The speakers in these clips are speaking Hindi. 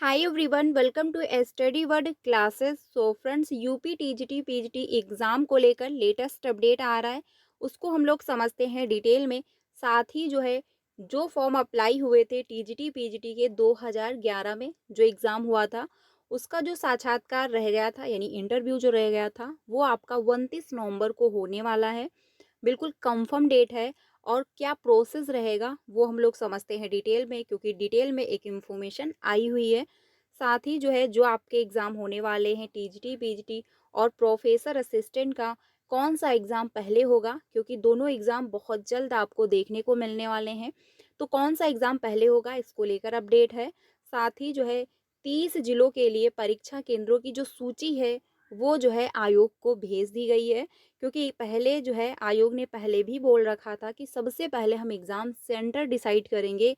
Hi everyone, welcome to study word classes. So friends, UP TGT PGT exam को लेकर लेटेस्ट अपडेट आ रहा है। उसको हम लोग समझते हैं डिटेल में। साथ ही जो फॉर्म अप्लाई हुए थे टीजीटी पीजीटी के 2011 में जो एग्ज़ाम हुआ था, उसका जो साक्षात्कार रह गया था यानी इंटरव्यू जो रह गया था, वो आपका 29 नवंबर को होने वाला है। बिल्कुल कंफर्म डेट है। और क्या प्रोसेस रहेगा वो हम लोग समझते हैं डिटेल में, क्योंकि डिटेल में एक इन्फॉर्मेशन आई हुई है। साथ ही जो आपके एग्ज़ाम होने वाले हैं टीजीटी पीजीटी और प्रोफेसर असिस्टेंट का, कौन सा एग्ज़ाम पहले होगा, क्योंकि दोनों एग्ज़ाम बहुत जल्द आपको देखने को मिलने वाले हैं। तो कौन सा एग्ज़ाम पहले होगा, इसको लेकर अपडेट है। साथ ही 30 जिलों के लिए परीक्षा केंद्रों की जो सूची है वो आयोग को भेज दी गई है। क्योंकि पहले आयोग ने पहले भी बोल रखा था कि सबसे पहले हम एग्ज़ाम सेंटर डिसाइड करेंगे।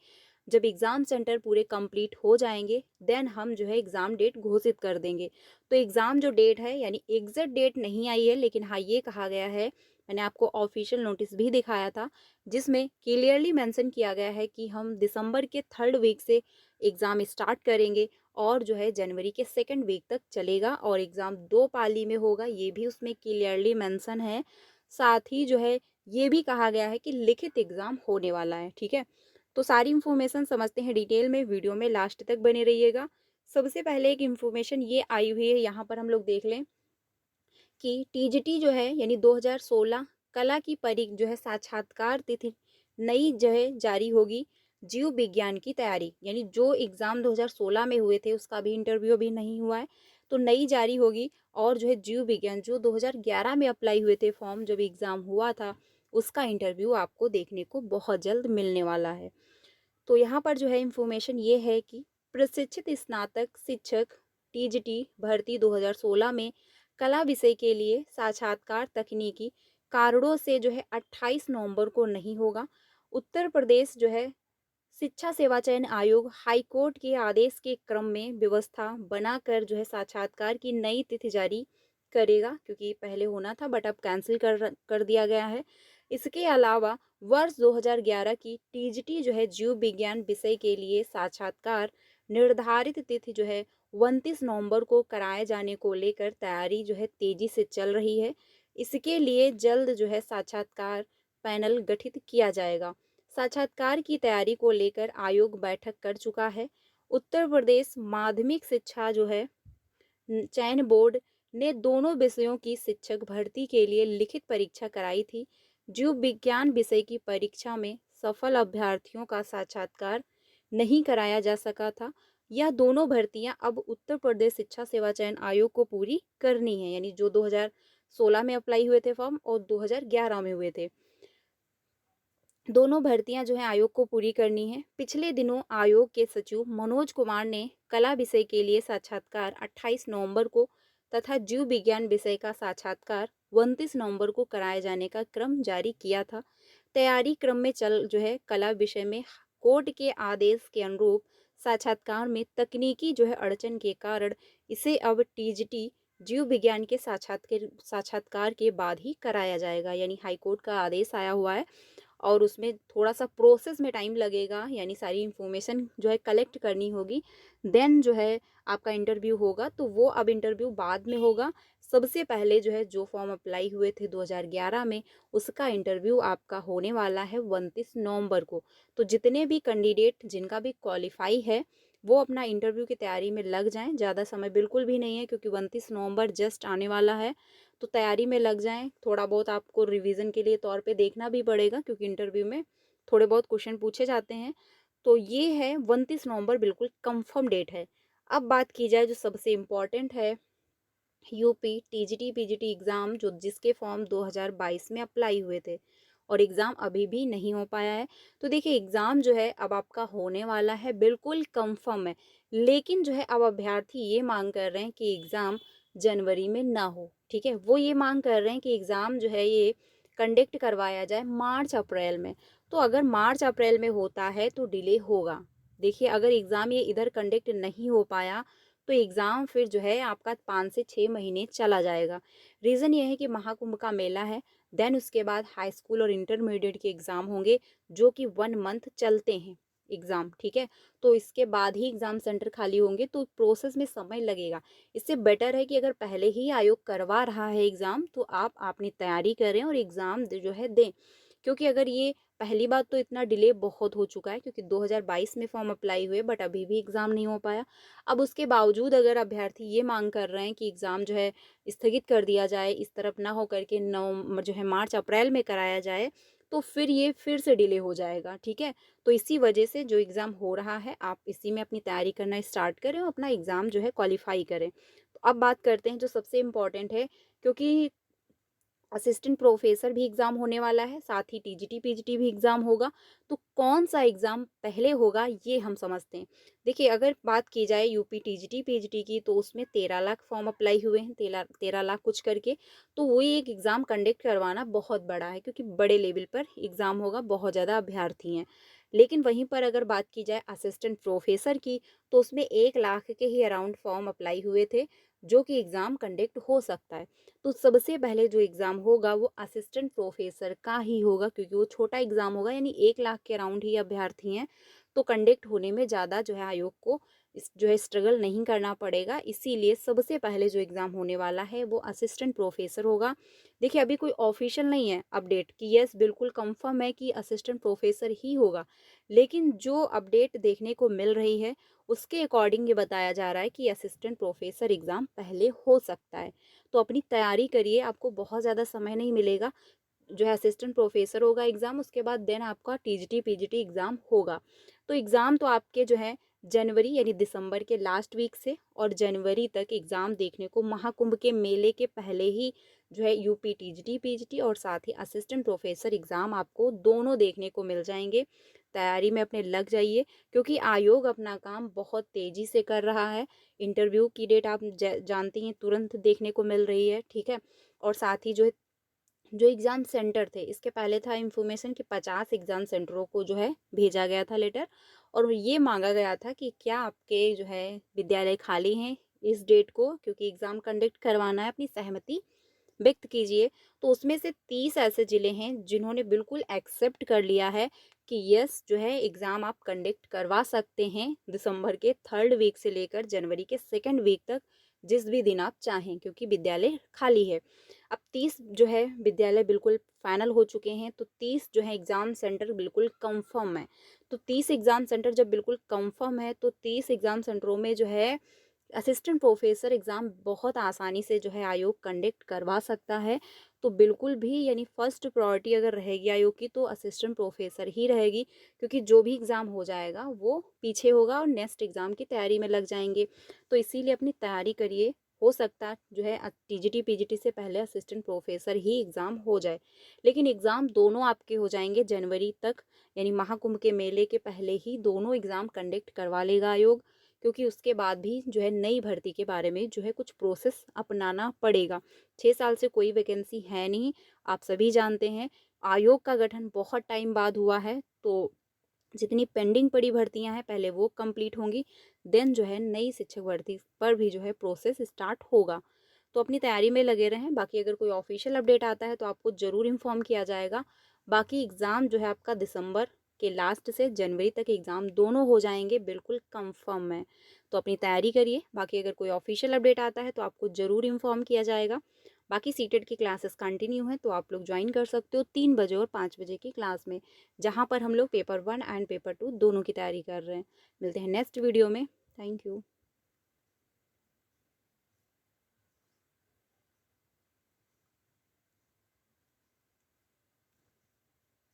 जब एग्ज़ाम सेंटर पूरे कंप्लीट हो जाएंगे देन हम एग्ज़ाम डेट घोषित कर देंगे। तो एग्ज़ाम जो डेट है यानी एग्जैक्ट डेट नहीं आई है, लेकिन हाँ ये कहा गया है, मैंने आपको ऑफिशियल नोटिस भी दिखाया था जिसमें क्लियरली मेंशन किया गया है कि हम दिसंबर के 3rd वीक से एग्ज़ाम स्टार्ट करेंगे और जनवरी के 2nd वीक तक चलेगा और एग्ज़ाम 2 पाली में होगा, ये भी उसमें क्लियरली मेंशन है। साथ ही ये भी कहा गया है कि लिखित एग्ज़ाम होने वाला है। ठीक है, तो सारी इन्फॉर्मेशन समझते हैं डिटेल में, वीडियो में लास्ट तक बने रहिएगा। सबसे पहले एक इन्फॉर्मेशन ये आई हुई है, यहाँ पर हम लोग देख लें कि टीजीटी यानी 2016 कला की साक्षात्कार तिथि नई जारी होगी। जीव विज्ञान की तैयारी यानी जो एग्ज़ाम 2016 में हुए थे उसका भी इंटरव्यू अभी नहीं हुआ है, तो नई जारी होगी। और जीव विज्ञान जो 2011 में अप्लाई हुए थे फॉर्म जब एग्ज़ाम हुआ था, उसका इंटरव्यू आपको देखने को बहुत जल्द मिलने वाला है। तो यहाँ पर इन्फॉर्मेशन ये है कि प्रशिक्षित स्नातक शिक्षक टीजीटी भर्ती 2016 में कला विषय के लिए साक्षात्कार तकनीकी कारणों से 28 नवंबर को नहीं होगा। उत्तर प्रदेश शिक्षा सेवा चयन आयोग हाई कोर्ट के आदेश के क्रम में व्यवस्था बनाकर साक्षात्कार की नई तिथि जारी करेगा, क्योंकि पहले होना था बट अब कैंसिल कर दिया गया है। इसके अलावा वर्ष 2011 की टीजीटी जीव विज्ञान विषय के लिए साक्षात्कार निर्धारित तिथि 29 नवंबर को कराए जाने को लेकर तैयारी तेजी से चल रही है। इसके लिए जल्द साक्षात्कार पैनल गठित किया जाएगा। साक्षात्कार की तैयारी को लेकर आयोग बैठक कर चुका है। उत्तर प्रदेश माध्यमिक शिक्षा चयन बोर्ड ने दोनों विषयों की शिक्षक भर्ती के लिए लिखित परीक्षा कराई थी। जीव विज्ञान विषय की परीक्षा में सफल अभ्यर्थियों का साक्षात्कार नहीं कराया जा सका था। यह दोनों भर्तियां अब उत्तर प्रदेश शिक्षा सेवा चयन आयोग को पूरी करनी है, यानी जो 2016 में अप्लाई हुए थे फॉर्म और 2011 में हुए थे, दोनों भर्तियां आयोग को पूरी करनी है। पिछले दिनों आयोग के सचिव मनोज कुमार ने कला विषय के लिए साक्षात्कार 28 नवंबर को तथा जीव विज्ञान विषय का साक्षात्कार 29 नवंबर को कराए जाने का क्रम जारी किया था। तैयारी क्रम में चल कला विषय में कोर्ट के आदेश के अनुरूप साक्षात्कार में तकनीकी अड़चन के कारण इसे अब टीजीटी जीव विज्ञान के साक्षात्कार के बाद ही कराया जाएगा। यानी हाईकोर्ट का आदेश आया हुआ है और उसमें थोड़ा सा प्रोसेस में टाइम लगेगा, यानी सारी इन्फॉर्मेशन कलेक्ट करनी होगी। देन आपका इंटरव्यू होगा, तो वो अब इंटरव्यू बाद में होगा। सबसे पहले जो फॉर्म अप्लाई हुए थे 2011 में, उसका इंटरव्यू आपका होने वाला है 29 नवंबर को। तो जितने भी कैंडिडेट जिनका भी क्वालिफाई है वो अपना इंटरव्यू की तैयारी में लग जाएं। ज़्यादा समय बिल्कुल भी नहीं है, क्योंकि 29 नवंबर जस्ट आने वाला है। तो तैयारी में लग जाएं। थोड़ा बहुत आपको रिवीजन के लिए तौर पे देखना भी पड़ेगा, क्योंकि इंटरव्यू में थोड़े बहुत क्वेश्चन पूछे जाते हैं। तो ये है 29 नवंबर बिल्कुल कंफर्म डेट है। अब बात की जाए जो सबसे इम्पॉर्टेंट है, यूपी टीजीटी पीजीटी एग्ज़ाम जो जिसके फॉर्म 2022 में अप्लाई हुए थे और एग्ज़ाम अभी भी नहीं हो पाया है। तो देखिए एग्ज़ाम अब आपका होने वाला है, बिल्कुल कंफर्म है। लेकिन अब अभ्यर्थी ये मांग कर रहे हैं कि एग्ज़ाम जनवरी में ना हो। ठीक है, वो ये मांग कर रहे हैं कि एग्ज़ाम ये कंडक्ट करवाया जाए मार्च अप्रैल में। तो अगर मार्च अप्रैल में होता है तो डिले होगा। देखिए अगर एग्ज़ाम ये इधर कंडक्ट नहीं हो पाया तो एग्ज़ाम फिर आपका 5 से 6 महीने चला जाएगा। रीज़न ये है कि महाकुंभ का मेला है, देन उसके बाद हाई स्कूल और इंटरमीडिएट के एग्ज़ाम होंगे जो कि 1 मंथ चलते हैं। एग्ज़ाम, ठीक है? तो इसके बाद ही एग्ज़ाम सेंटर खाली होंगे, तो प्रोसेस में समय लगेगा। इससे बेटर है कि अगर पहले ही आयोग करवा रहा है एग्ज़ाम, तो आप अपनी तैयारी करें और एग्ज़ाम जो है दें। क्योंकि अगर ये पहली बात तो इतना डिले बहुत हो चुका है, क्योंकि 2022 में फॉर्म अप्लाई हुए बट अभी भी एग्ज़ाम नहीं हो पाया। अब उसके बावजूद अगर अभ्यर्थी ये मांग कर रहे हैं कि एग्ज़ाम जो है स्थगित कर दिया जाए, इस तरफ ना हो करके जो है मार्च अप्रैल में कराया जाए, तो फिर ये फिर से डिले हो जाएगा, ठीक है? तो इसी वजह से जो एग्ज़ाम हो रहा है, आप इसी में अपनी तैयारी करना स्टार्ट करें और अपना एग्ज़ाम जो है क्वालिफ़ाई करें। तो अब बात करते हैं जो सबसे इम्पोर्टेंट है, क्योंकि असिस्टेंट प्रोफेसर भी एग्ज़ाम होने वाला है, साथ ही टीजीटी, पीजीटी भी एग्ज़ाम होगा। तो कौन-सा एग्ज़ाम पहले होगा, ये हम समझते हैं। देखिए, अगर बात की जाए यूपी टीजीटी, पीजीटी की, तो उसमें 13 लाख फॉर्म अप्लाई हुए हैं, 13 लाख कुछ करके। तो वो एक एग्ज़ाम कंडक्ट करवाना बहुत बड़ा है, क्योंकि बड़े लेवल पर एग्ज़ाम होगा, बहुत ज़्यादा अभ्यर्थी हैं। लेकिन वहीं पर अगर बात की जाए असिस्टेंट प्रोफेसर की, तो उसमें 1 लाख के ही अराउंड फॉर्म अप्लाई हुए थे, जो कि एग्ज़ाम कंडक्ट हो सकता है। तो सबसे पहले जो एग्ज़ाम होगा वो असिस्टेंट प्रोफेसर का ही होगा, क्योंकि वो छोटा एग्ज़ाम होगा, यानी 1 लाख के अराउंड ही अभ्यर्थी हैं। तो कंडक्ट होने में ज़्यादा जो है आयोग को जो है स्ट्रगल नहीं करना पड़ेगा। इसीलिए सबसे पहले जो एग्ज़ाम होने वाला है वो असिस्टेंट प्रोफेसर होगा। देखिए, अभी कोई ऑफिशियल नहीं है अपडेट कि यस बिल्कुल कंफर्म है कि असिस्टेंट प्रोफेसर ही होगा। लेकिन जो अपडेट देखने को मिल रही है उसके अकॉर्डिंग ये बताया जा रहा है कि असिस्टेंट प्रोफेसर एग्ज़ाम पहले हो सकता है। तो अपनी तैयारी करिए, आपको बहुत ज़्यादा समय नहीं मिलेगा। जो है असिस्टेंट प्रोफेसर होगा एग्ज़ाम, उसके बाद देन आपका टीजीटी पीजीटी एग्ज़ाम होगा। तो एग्ज़ाम तो आपके जो है जनवरी यानी दिसंबर के लास्ट वीक से और जनवरी तक एग्ज़ाम देखने को महाकुंभ के मेले के पहले ही जो है यूपी टीजीटी पीजीटी और साथ ही असिस्टेंट प्रोफेसर एग्ज़ाम आपको दोनों देखने को मिल जाएंगे। तैयारी में अपने लग जाइए, क्योंकि आयोग अपना काम बहुत तेज़ी से कर रहा है। इंटरव्यू की डेट आप जानती हैं तुरंत देखने को मिल रही है, ठीक है? और साथ ही जो एग्ज़ाम सेंटर थे, इसके पहले था इन्फॉर्मेशन कि 50 एग्ज़ाम सेंटरों को जो है भेजा गया था लेटर, और ये मांगा गया था कि क्या आपके जो है विद्यालय खाली हैं इस डेट को, क्योंकि एग्ज़ाम कंडक्ट करवाना है, अपनी सहमति व्यक्त कीजिए। तो उसमें से 30 ऐसे ज़िले हैं जिन्होंने बिल्कुल एक्सेप्ट कर लिया है कि यस जो है एग्ज़ाम आप कंडक्ट करवा सकते हैं दिसंबर के 3rd वीक से लेकर जनवरी के 2nd वीक तक, जिस भी दिन आप चाहें, क्योंकि विद्यालय खाली है। अब 30 जो है विद्यालय बिल्कुल फाइनल हो चुके हैं, तो 30 जो है एग्ज़ाम सेंटर बिल्कुल कंफर्म है। तो 30 एग्ज़ाम सेंटर जब बिल्कुल कंफर्म है, तो 30 एग्ज़ाम सेंटरों में जो है असिस्टेंट प्रोफेसर एग्ज़ाम बहुत आसानी से जो है आयोग कंडक्ट करवा सकता है। तो बिल्कुल भी यानी फर्स्ट प्रायोरिटी अगर रहेगी आयोग की, तो असिस्टेंट प्रोफेसर ही रहेगी, क्योंकि जो भी एग्ज़ाम हो जाएगा वो पीछे होगा और नेक्स्ट एग्ज़ाम की तैयारी में लग जाएंगे। तो इसीलिए अपनी तैयारी करिए, हो सकता है जो है टीजीटी पीजीटी से पहले असिस्टेंट प्रोफेसर ही एग्ज़ाम हो जाए। लेकिन एग्ज़ाम दोनों आपके हो जाएंगे जनवरी तक, यानी महाकुंभ के मेले के पहले ही दोनों एग्ज़ाम कंडक्ट करवा लेगा आयोग, क्योंकि उसके बाद भी जो है नई भर्ती के बारे में जो है कुछ प्रोसेस अपनाना पड़ेगा। 6 साल से कोई वैकेंसी है नहीं, आप सभी जानते हैं। आयोग का गठन बहुत टाइम बाद हुआ है, तो जितनी पेंडिंग पड़ी भर्तियां हैं पहले वो कंप्लीट होंगी, देन जो है नई शिक्षक भर्ती पर भी जो है प्रोसेस स्टार्ट होगा। तो अपनी तैयारी में लगे रहें। बाकी अगर कोई ऑफिशियल अपडेट आता है तो आपको ज़रूर इन्फॉर्म किया जाएगा। बाकी एग्ज़ाम जो है आपका दिसंबर के लास्ट से जनवरी तक एग्ज़ाम दोनों हो जाएंगे, बिल्कुल कंफर्म है। तो अपनी तैयारी करिए। बाकी अगर कोई ऑफिशियल अपडेट आता है तो आपको ज़रूर इन्फॉर्म किया जाएगा। बाकी सीटेट की क्लासेस कंटिन्यू हैं, तो आप लोग ज्वाइन कर सकते हो 3 बजे और 5 बजे की क्लास में, जहाँ पर हम लोग पेपर 1 एंड पेपर 2 दोनों की तैयारी कर रहे हैं। मिलते हैं नेक्स्ट वीडियो में। Thank you.